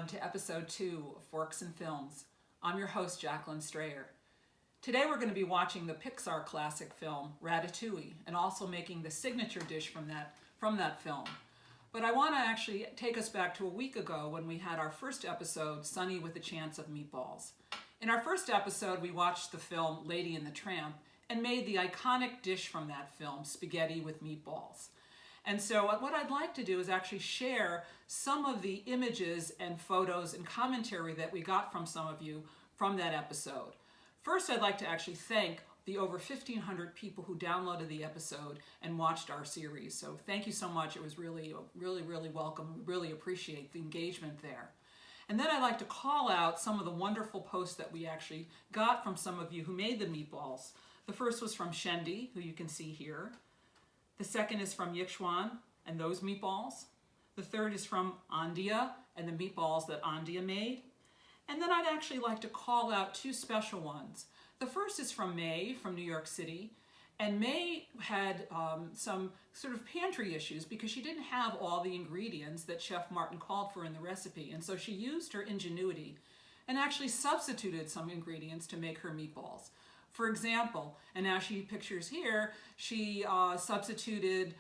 everyone to episode 2 of Forks and Films. I'm your host, Jacqueline Strayer. Today we're going to be watching the Pixar classic film, Ratatouille, and also making the signature dish from that film. But I want to actually take us back to a week ago when we had our first episode, Sunny with a Chance of Meatballs. In our first episode, we watched the film Lady and the Tramp and made the iconic dish from that film, spaghetti with meatballs. And so what I'd like to do is actually share some of the images and photos and commentary that we got from some of you from that episode. First, I'd like to actually thank the over 1,500 people who downloaded the episode and watched our series. So thank you so much. It was really welcome. We really appreciate the engagement there. And then I'd like to call out some of the wonderful posts that we actually got from some of you who made the meatballs. The first was from Shendi, who you can see here. The second is from Yixuan and those meatballs. The third is from Andia and the meatballs that Andia made. And then I'd actually like to call out two special ones. The first is from May from New York City. And May had some sort of pantry issues because she didn't have all the ingredients that Chef Martin called for in the recipe. And so she used her ingenuity and actually substituted some ingredients to make her meatballs. For example, and as she pictures here, she substituted,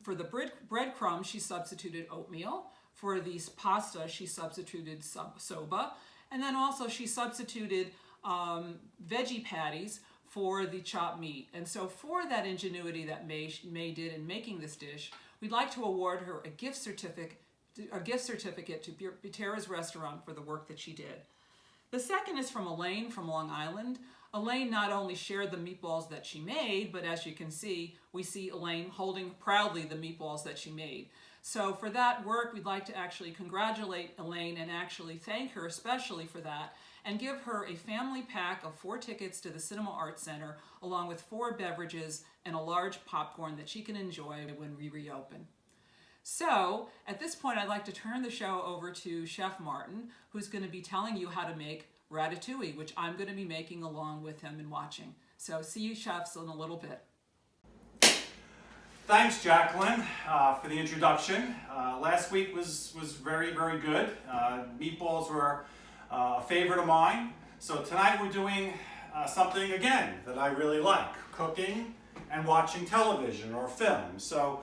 for the breadcrumbs, she substituted oatmeal. For these pasta, she substituted soba. And then also she substituted veggie patties for the chopped meat. And so for that ingenuity that May did in making this dish, we'd like to award her a gift certificate to Butera's restaurant for the work that she did. The second is from Elaine from Long Island. Elaine not only shared the meatballs that she made, but as you can see, we see Elaine holding proudly the meatballs that she made. So for that work, we'd like to actually congratulate Elaine and actually thank her especially for that and give her a family pack of 4 tickets to the Cinema Arts Center along with 4 beverages and a large popcorn that she can enjoy when we reopen. So at this point, I'd like to turn the show over to Chef Martin, who's going to be telling you how to make Ratatouille, which I'm going to be making along with him and watching. So see you chefs in a little bit. Thanks, Jacqueline, for the introduction. Last week was very good. Meatballs were a favorite of mine. So tonight we're doing something again that I really like, cooking and watching television or film. So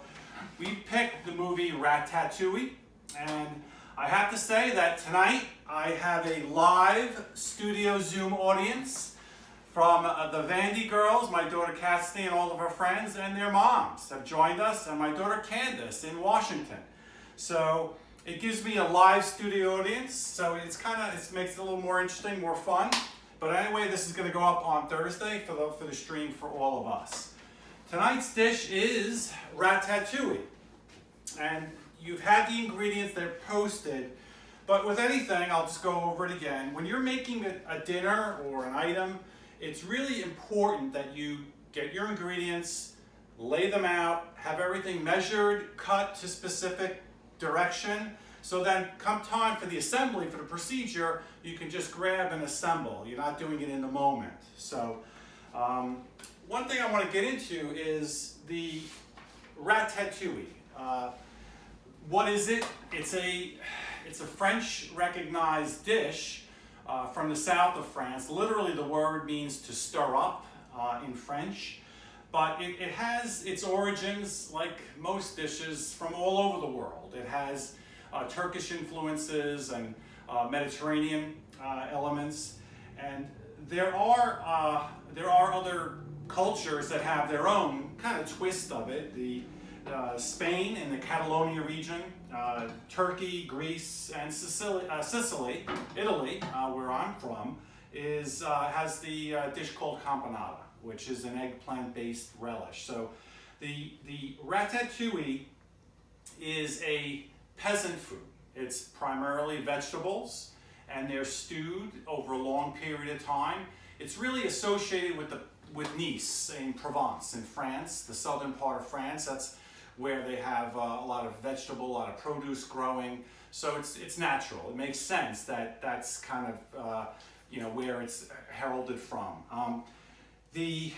we picked the movie Ratatouille, and I have to say that tonight I have a live studio Zoom audience from the Vandy girls, my daughter Cassidy and all of her friends, and their moms have joined us, and my daughter Candace in Washington. So it gives me a live studio audience, so it makes it a little more interesting, more fun. But anyway, this is going to go up on Thursday for the stream for all of us. Tonight's dish is Ratatouille, and you've had the ingredients, they're posted, but with anything, I'll just go over it again. When you're making a dinner or an item, it's really important that you get your ingredients, lay them out, have everything measured, cut to specific direction, so then come time for the assembly, for the procedure, you can just grab and assemble. You're not doing it in the moment. So one thing I want to get into is the Ratatouille. What is it? It's a French recognized dish from the south of France. Literally the word means to stir up in French, but it has its origins, like most dishes, from all over the world. It has Turkish influences and Mediterranean elements, and there are other cultures that have their own kind of twist of it. Spain in the Catalonia region, Turkey, Greece, and Sicily, Italy, where I'm from, has the dish called campanata, which is an eggplant-based relish. So the Ratatouille is a peasant food. It's primarily vegetables, and they're stewed over a long period of time. It's really associated with Nice in Provence in France, the southern part of France. That's where they have a lot of vegetable, a lot of produce growing. So it's natural. It makes sense that that's kind of where it's heralded from. The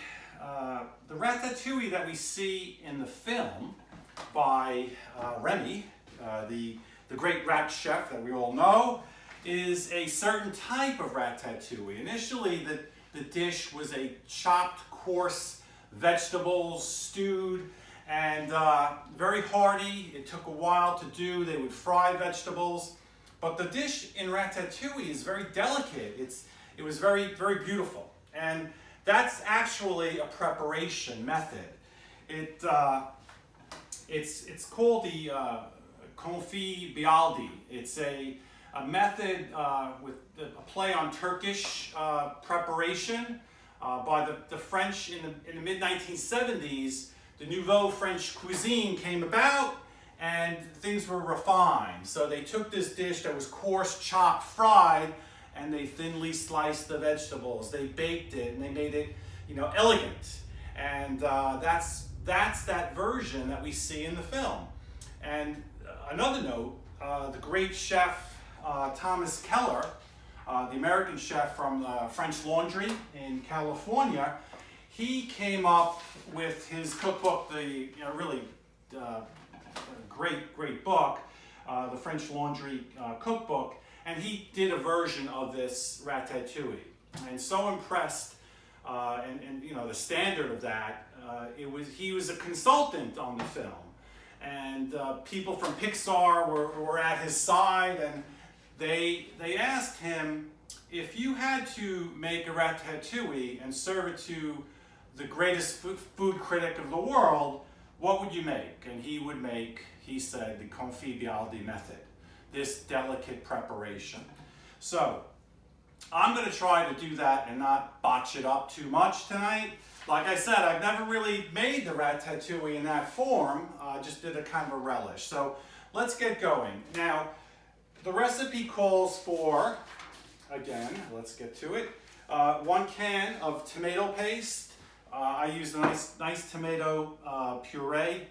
Ratatouille that we see in the film by Remy, the the great rat chef that we all know, is a certain type of ratatouille. Initially, the dish was a chopped, coarse vegetables, stewed, and very hearty. It took a while to do. They would fry vegetables. But the dish in Ratatouille is very delicate. It was very, very beautiful. And that's actually a preparation method. It's called the confit bialdi. It's a method with a play on Turkish preparation by the French in the mid-1970s. The Nouveau French cuisine came about and things were refined. So they took this dish that was coarse, chopped, fried, and they thinly sliced the vegetables. They baked it and they made it, elegant. And that's that version that we see in the film. And another note, the great chef Thomas Keller, the American chef from French Laundry in California, he came up with his cookbook, the really great book, the French Laundry cookbook, and he did a version of this ratatouille. And so impressed, and the standard of that, he was a consultant on the film, and people from Pixar were at his side, and they asked him, if you had to make a ratatouille and serve it to the greatest food critic of the world, what would you make? And he said, the confit bialdi method, this delicate preparation. So I'm going to try to do that and not botch it up too much tonight. Like I said, I've never really made the ratatouille in that form, just did a kind of a relish. So let's get going. Now, the recipe calls for, again, let's get to it, 1 can of tomato paste. I used a nice tomato puree.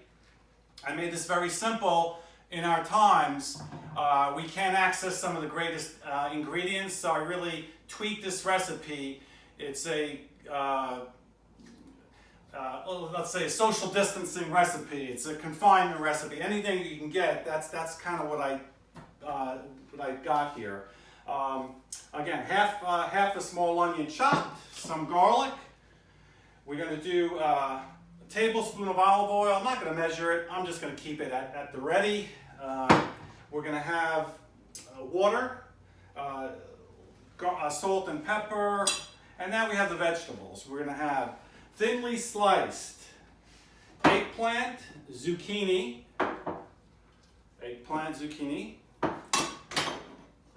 I made this very simple. In our times, we can't access some of the greatest ingredients, so I really tweaked this recipe. It's a, let's say, a social distancing recipe. It's a confinement recipe. Anything you can get, that's kind of what I got here. Again, half a small onion chopped, some garlic. We're going to do a tablespoon of olive oil. I'm not going to measure it. I'm just going to keep it at the ready. We're going to have water, salt and pepper, and now we have the vegetables. We're going to have thinly sliced eggplant, zucchini,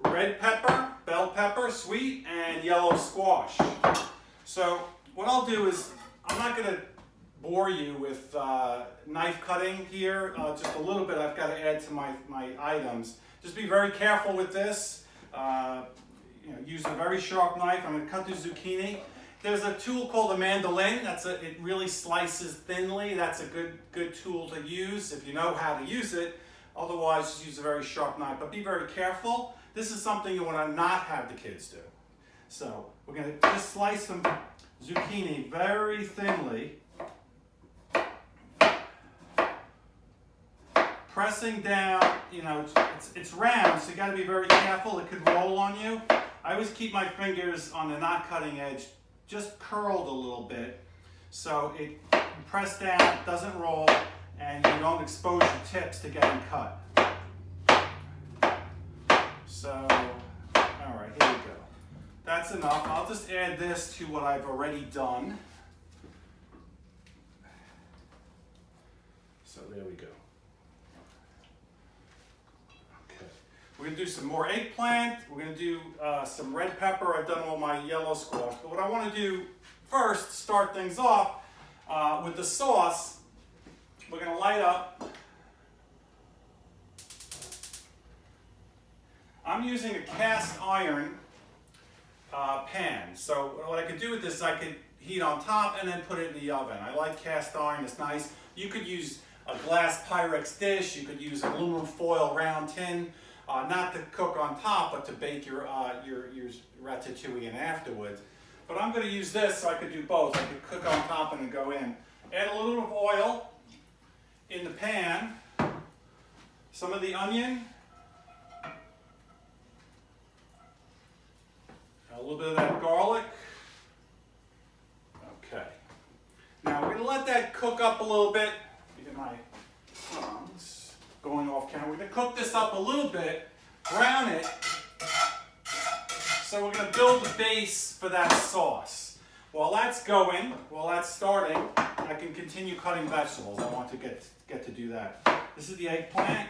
red pepper, bell pepper, sweet, and yellow squash. So what I'll do is, I'm not going to bore you with knife cutting here, just a little bit I've got to add to my items. Just be very careful with this. Use a very sharp knife. I'm going to cut the zucchini. There's a tool called a mandolin. It really slices thinly. That's a good tool to use if you know how to use it. Otherwise, just use a very sharp knife. But be very careful. This is something you want to not have the kids do. So we're going to just slice some zucchini very thinly. Pressing down, it's round, so you got to be very careful. It could roll on you. I always keep my fingers on the not cutting edge just curled a little bit, so it press down, doesn't roll, and you don't expose your tips to getting cut. So, all right, here we go. That's enough. I'll just add this to what I've already done. So there we go. We're going to do some more eggplant. We're going to do some red pepper. I've done all my yellow squash. But what I want to do first, start things off with the sauce. We're going to light up. I'm using a cast iron pan. So what I could do with this, I could heat on top and then put it in the oven. I like cast iron. It's nice. You could use a glass Pyrex dish. You could use an aluminum foil round tin. Not to cook on top, but to bake your ratatouille in afterwards. But I'm going to use this so I could do both. I could cook on top and then go in. Add a little bit of oil in the pan. Some of the onion. A little bit of that garlic. Okay. Now we're going to let that cook up a little bit. Let me get my tongs going off camera. We're going to cook this up a little bit, brown it. So we're going to build the base for that sauce. While that's going, while that's starting, I can continue cutting vegetables. I want to get to do that. This is the eggplant.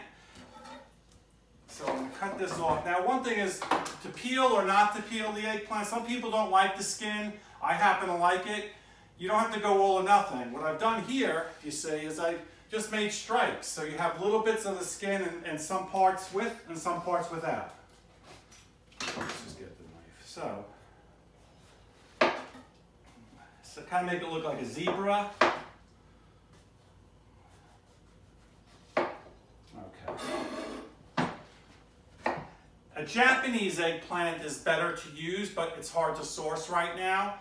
So I'm going to cut this off. Now one thing is to peel or not to peel the eggplant. Some people don't like the skin. I happen to like it. You don't have to go all or nothing. What I've done here, if you see, is I just made stripes. So you have little bits of the skin and some parts with and some parts without. Let's just get the knife. So kind of make it look like a zebra. Okay. A Japanese eggplant is better to use, but it's hard to source right now.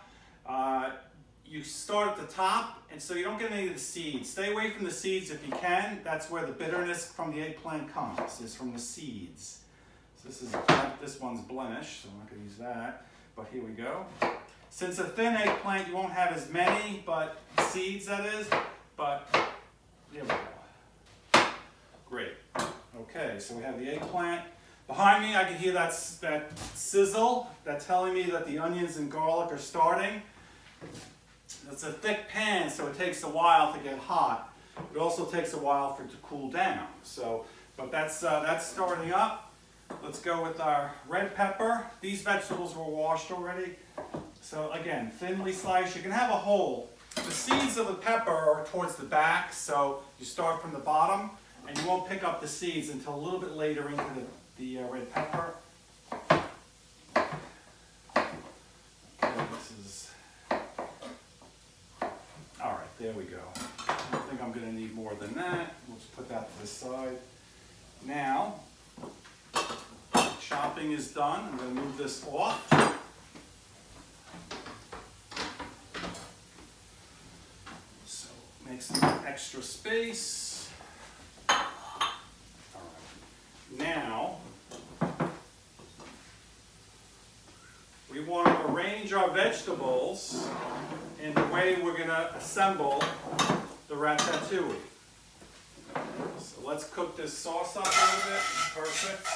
You start at the top, and so you don't get any of the seeds. Stay away from the seeds if you can. That's where the bitterness from the eggplant comes, is from the seeds. So this one's blemished, so I'm not going to use that. But here we go. Since a thin eggplant, you won't have as many, but seeds that is. But here we go. Great. Okay, so we have the eggplant. Behind me, I can hear that sizzle. That's telling me that the onions and garlic are starting. It's a thick pan, so it takes a while to get hot. It also takes a while for it to cool down. So, but that's starting up. Let's go with our red pepper. These vegetables were washed already. So again, thinly sliced. You can have a whole. The seeds of the pepper are towards the back, so you start from the bottom, and you won't pick up the seeds until a little bit later into the red pepper. There we go. I don't think I'm going to need more than that. We'll just put that to the side. Now, chopping is done. I'm going to move this off. So, make some extra space. All right. Now, we want to arrange our vegetables in the way we're going to assemble the ratatouille. So let's cook this sauce up a little bit. Perfect.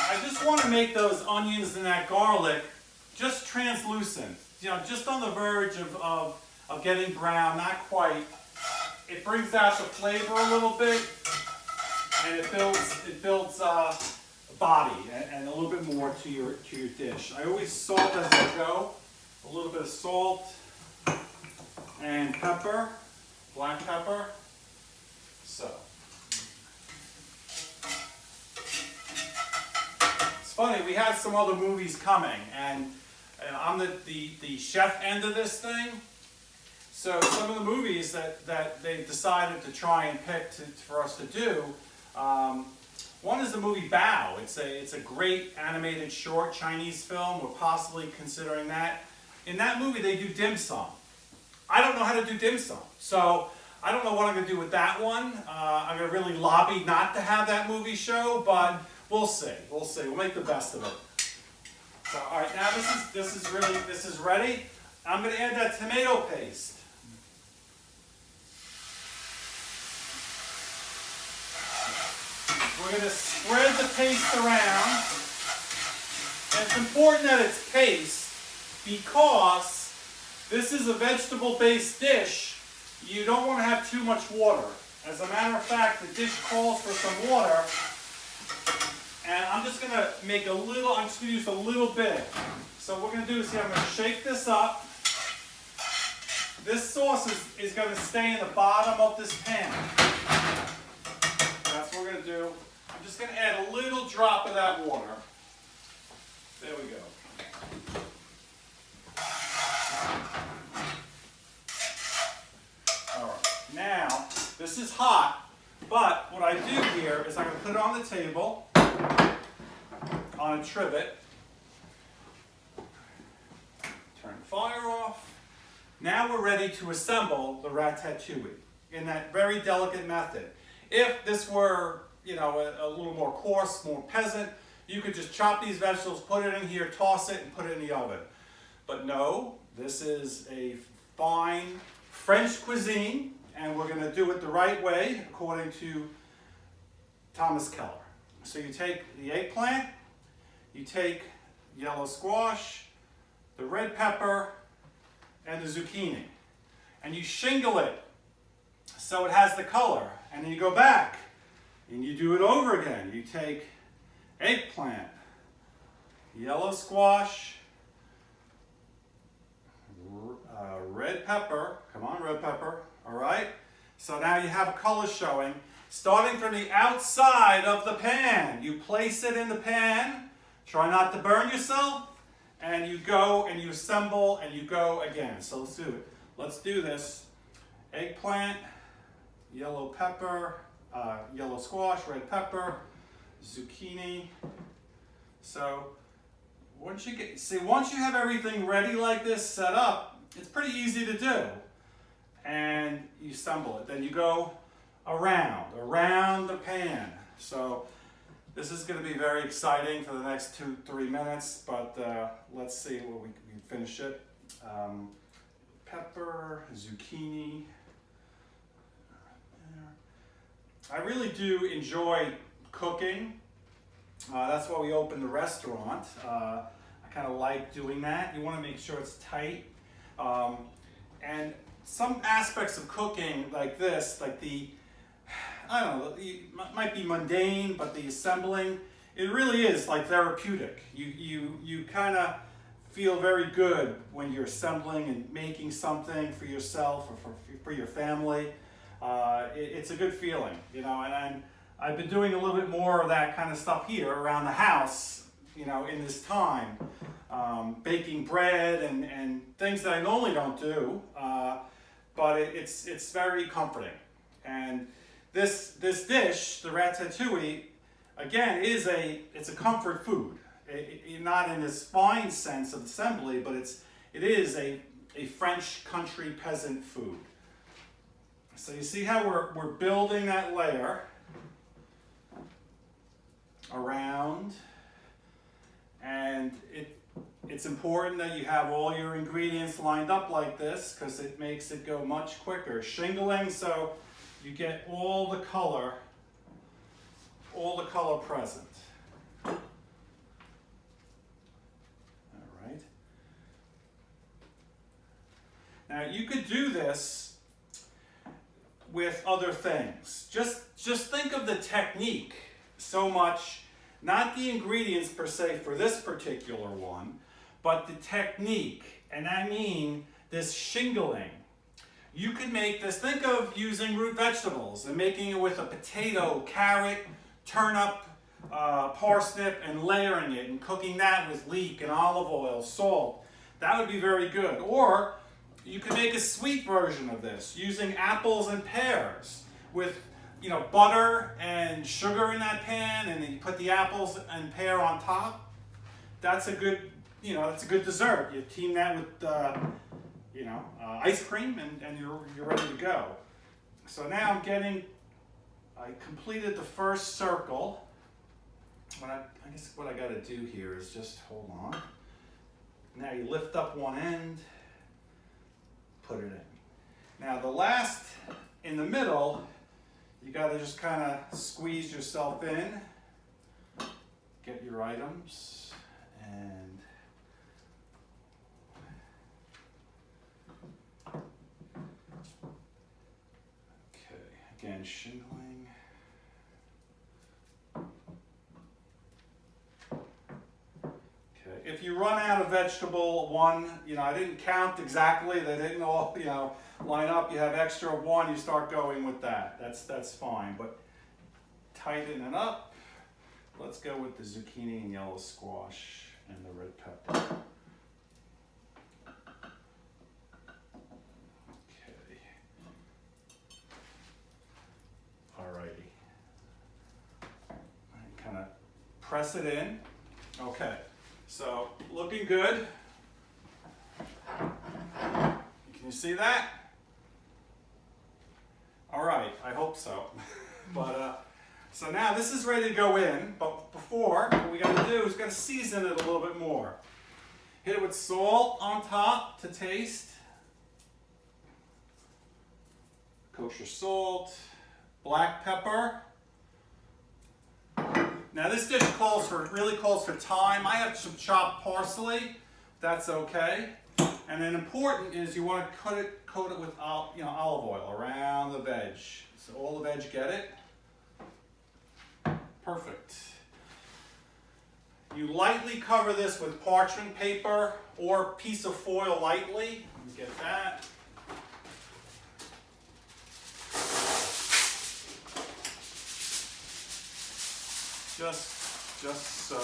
I just want to make those onions and that garlic just translucent. You know, just on the verge of getting brown, not quite. It brings out the flavor a little bit, and it builds body and a little bit more to your dish. I always salt as I go. A little bit of salt. And pepper, black pepper. So, it's funny, we had some other movies coming, and I'm the chef end of this thing. So some of the movies that they decided to try and pick for us to do, one is the movie Bao. It's a great animated short Chinese film. We're possibly considering that. In that movie, they do dim sum. I don't know how to do dim sum, so I don't know what I'm going to do with that one. I'm going to really lobby not to have that movie show, but we'll see. We'll see. We'll make the best of it. So, all right, now this is ready. I'm going to add that tomato paste. We're going to spread the paste around. And it's important that it's paste because this is a vegetable-based dish. You don't want to have too much water. As a matter of fact, the dish calls for some water. And I'm just going to make I'm just going to use a little bit. So what we're going to do is here, I'm going to shake this up. This sauce is going to stay in the bottom of this pan. That's what we're going to do. I'm just going to add a little drop of that water. There we go. Now, this is hot, but what I do here is I'm going to put it on the table, on a trivet, turn the fire off. Now we're ready to assemble the ratatouille in that very delicate method. If this were, you know, a little more coarse, more peasant, you could just chop these vegetables, put it in here, toss it, and put it in the oven. But no, this is a fine French cuisine, and we're going to do it the right way according to Thomas Keller. So you take the eggplant, you take yellow squash, the red pepper, and the zucchini, and you shingle it so it has the color, and then you go back and you do it over again. You take eggplant, yellow squash, red pepper, come on red pepper, all right? So now you have color showing. Starting from the outside of the pan, you place it in the pan, try not to burn yourself, and you go and you assemble and you go again. So let's do it. Let's do this. Eggplant, yellow pepper, yellow squash, red pepper, zucchini. So once you have everything ready like this, set up, it's pretty easy to do. And you assemble it. Then you go around the pan. So this is going to be very exciting for the next 2-3 minutes, but let's see what we finish it. Pepper, zucchini. I really do enjoy cooking. That's why we opened the restaurant. I kind of like doing that. You want to make sure it's tight. And some aspects of cooking like this, like I don't know, it might be mundane, but the assembling, it really is like therapeutic. You kind of feel very good when you're assembling and making something for yourself or for your family. It's a good feeling, you know, and I've been doing a little bit more of that kind of stuff here around the house, you know, in this time. Baking bread and things that I normally don't do, but it's very comforting. And this dish, the ratatouille, again, it's a comfort food. Not in this fine sense of assembly, but it is a French country peasant food. So you see how we're building that layer around, and it's important that you have all your ingredients lined up like this because it makes it go much quicker. Shingling, so you get all the color present. All right. Now you could do this with other things. Just think of the technique so much, not the ingredients per se for this particular one, but the technique, and I mean this shingling. You could make this, think of using root vegetables and making it with a potato, carrot, turnip, parsnip, and layering it and cooking that with leek and olive oil, salt. That would be very good. Or you could make a sweet version of this using apples and pears with, you know, butter and sugar in that pan, and then you put the apples and pear on top. That's a good, you know, that's a good dessert. You team that with, ice cream, and you're ready to go. So now I completed the first circle. I guess what I got to do here is just hold on. Now you lift up one end, put it in. Now the last in the middle, you got to just kind of squeeze yourself in, get your items, and okay, again, shingling. Okay, if you run out of vegetable one, I didn't count exactly, they didn't all, line up, you have extra of one, you start going with that. That's fine, but tighten it up. Let's go with the zucchini and yellow squash and the red pepper. Okay. Alrighty. Kind of press it in. Okay, so looking good. Can you see that? All right, I hope so. But so now this is ready to go in, but before, what we got to do is got to season it a little bit more. Hit it with salt on top to taste. Kosher salt, black pepper. Now this dish really calls for thyme. I have some chopped parsley. That's okay. And then important is you want to coat it with olive oil around the veg. So all the veg get it. Perfect. You lightly cover this with parchment paper or piece of foil lightly. Let me get that. Just so.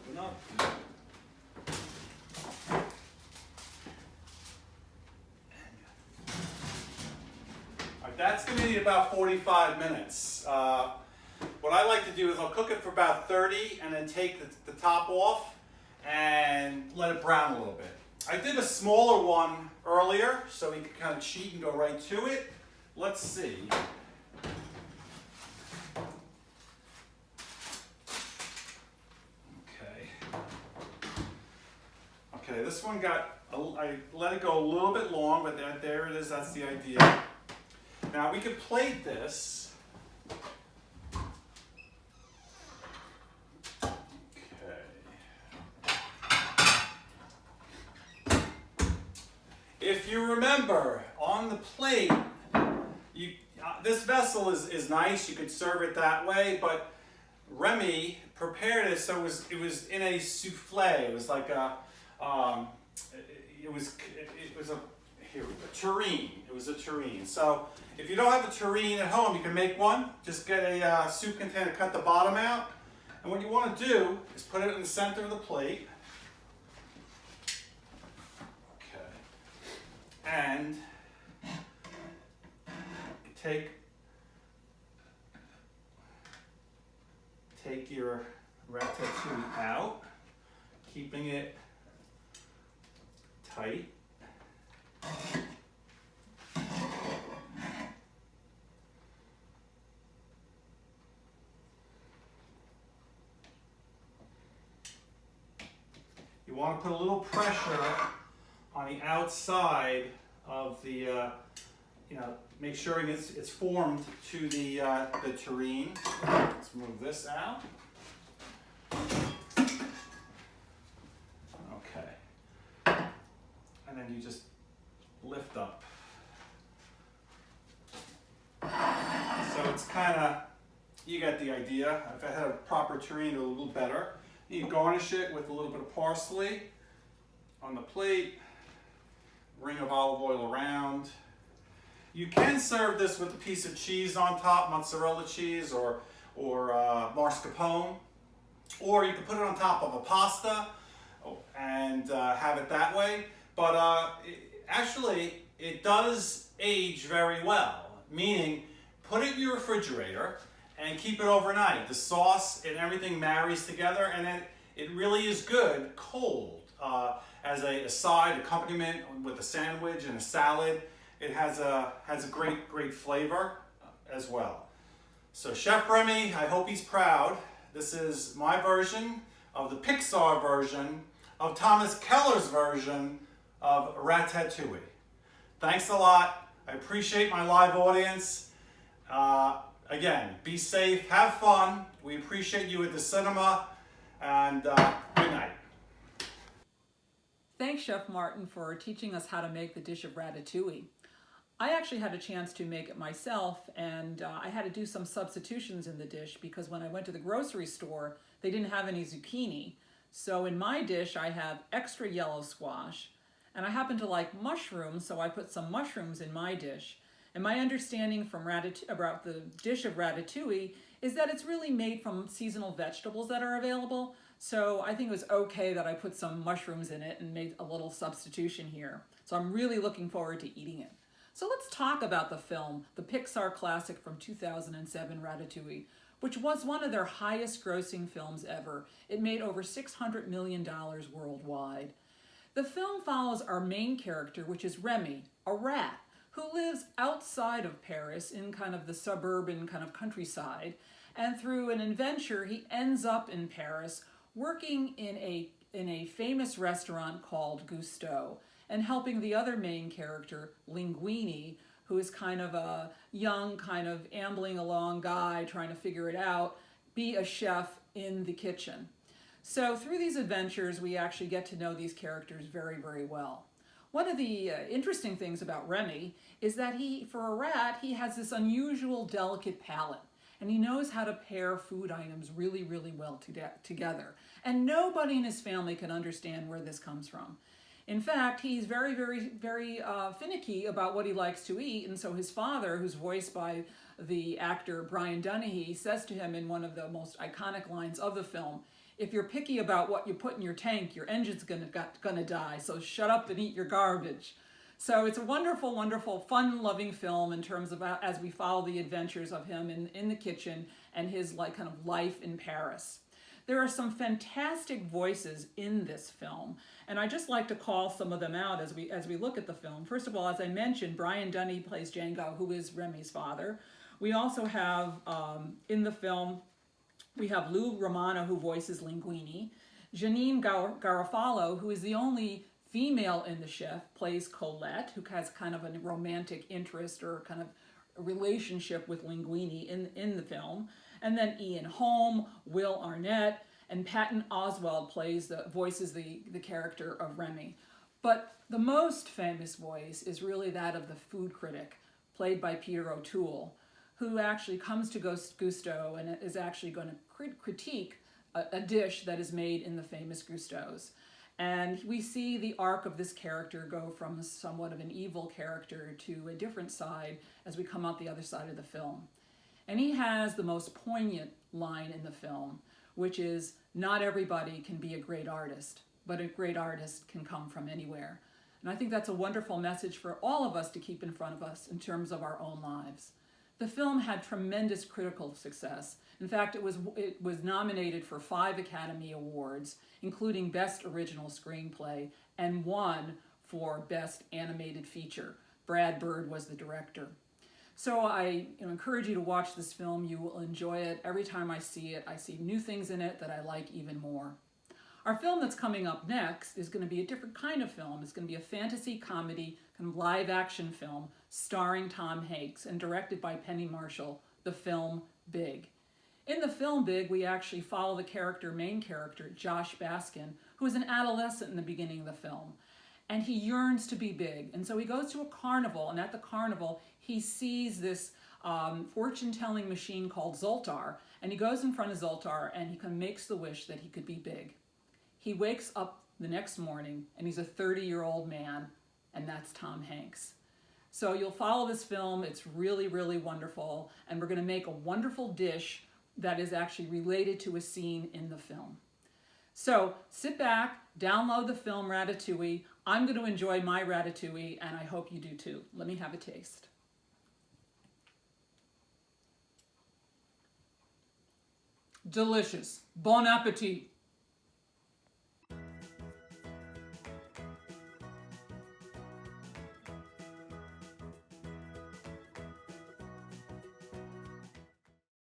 Open up. That's going to need about 45 minutes. What I like to do is I'll cook it for about 30 and then take the top off and let it brown a little bit. I did a smaller one earlier so we could kind of cheat and go right to it. Let's see. Okay, this one I let it go a little bit long, but there it is, that's the idea. Now we could plate this. Okay. If you remember, on the plate, this vessel is nice. You could serve it that way, but Remy prepared it so it was in a souffle. It was like a tureen. It was a tureen. So if you don't have a tureen at home, you can make one. Just get a soup container, cut the bottom out. And what you want to do is put it in the center of the plate. Okay. And take your ratatouille out, keeping it tight. You want to put a little pressure on the outside of the, make sure it's formed to the tureen. Let's move this out. Okay. And then you just lift up. So it's kind of, you get the idea. If I had a proper tureen, it would be a little better. You garnish it with a little bit of parsley on the plate, ring of olive oil around. You can serve this with a piece of cheese on top, mozzarella cheese or mascarpone, or you can put it on top of a pasta and have it that way. But actually, it does age very well, meaning put it in your refrigerator and keep it overnight. The sauce and everything marries together, and then it really is good cold as a side accompaniment with a sandwich and a salad. It has a great flavor as well. So Chef Remy, I hope he's proud. This is my version of the Pixar version of Thomas Keller's version of Ratatouille. Thanks a lot. I appreciate my live audience. Again, be safe, have fun. We appreciate you at the cinema, and good night. Thanks, Chef Martin, for teaching us how to make the dish of ratatouille. I actually had a chance to make it myself, and I had to do some substitutions in the dish because when I went to the grocery store, they didn't have any zucchini. So in my dish, I have extra yellow squash, and I happen to like mushrooms, so I put some mushrooms in my dish. And my understanding from about the dish of ratatouille is that it's really made from seasonal vegetables that are available. So I think it was okay that I put some mushrooms in it and made a little substitution here. So I'm really looking forward to eating it. So let's talk about the film, the Pixar classic from 2007, Ratatouille, which was one of their highest grossing films ever. It made over $600 million worldwide. The film follows our main character, which is Remy, a rat, who lives outside of Paris in kind of the suburban kind of countryside. And through an adventure, he ends up in Paris working in a famous restaurant called Gusteau and helping the other main character, Linguini, who is kind of a young, kind of ambling along guy trying to figure it out, be a chef in the kitchen. So through these adventures, we actually get to know these characters very, very well. One of the interesting things about Remy is that for a rat, he has this unusual, delicate palate. And he knows how to pair food items really, really well together. And nobody in his family can understand where this comes from. In fact, he's very, very, very finicky about what he likes to eat. And so his father, who's voiced by the actor Brian Dennehy, says to him in one of the most iconic lines of the film, "If you're picky about what you put in your tank, your engine's gonna die, so shut up and eat your garbage." So it's a wonderful, wonderful, fun-loving film in terms of as we follow the adventures of him in the kitchen and his kind of life in Paris. There are some fantastic voices in this film, and I just like to call some of them out as we look at the film. First of all, as I mentioned, Brian Dennehy plays Django, who is Remy's father. We also have in the film, we have Lou Romano, who voices Linguini. Janine Garofalo, who is the only female in the chef, plays Colette, who has kind of a romantic interest or kind of a relationship with Linguini in the film. And then Ian Holm, Will Arnett, and Patton Oswalt voices the character of Remy. But the most famous voice is really that of the food critic, played by Peter O'Toole, who actually comes to Gusteau and is actually going to critique a dish that is made in the famous Gusteau's. And we see the arc of this character go from somewhat of an evil character to a different side as we come out the other side of the film. And he has the most poignant line in the film, which is, "Not everybody can be a great artist, but a great artist can come from anywhere." And I think that's a wonderful message for all of us to keep in front of us in terms of our own lives. The film had tremendous critical success. In fact, it was nominated for 5 Academy Awards, including Best Original Screenplay, and won for Best Animated Feature. Brad Bird was the director. So I encourage you to watch this film. You will enjoy it. Every time I see it, I see new things in it that I like even more. Our film that's coming up next is going to be a different kind of film. It's going to be a fantasy comedy, kind of live action film starring Tom Hanks and directed by Penny Marshall, the film Big. In the film Big, we actually follow the main character, Josh Baskin, who is an adolescent in the beginning of the film. And he yearns to be big. And so he goes to a carnival, and at the carnival, he sees this fortune-telling machine called Zoltar. And he goes in front of Zoltar, and he makes the wish that he could be big. He wakes up the next morning, and he's a 30-year-old man, and that's Tom Hanks. So you'll follow this film. It's really, really wonderful. And we're going to make a wonderful dish that is actually related to a scene in the film. So sit back, download the film Ratatouille. I'm going to enjoy my ratatouille, and I hope you do too. Let me have a taste. Delicious. Bon appetit.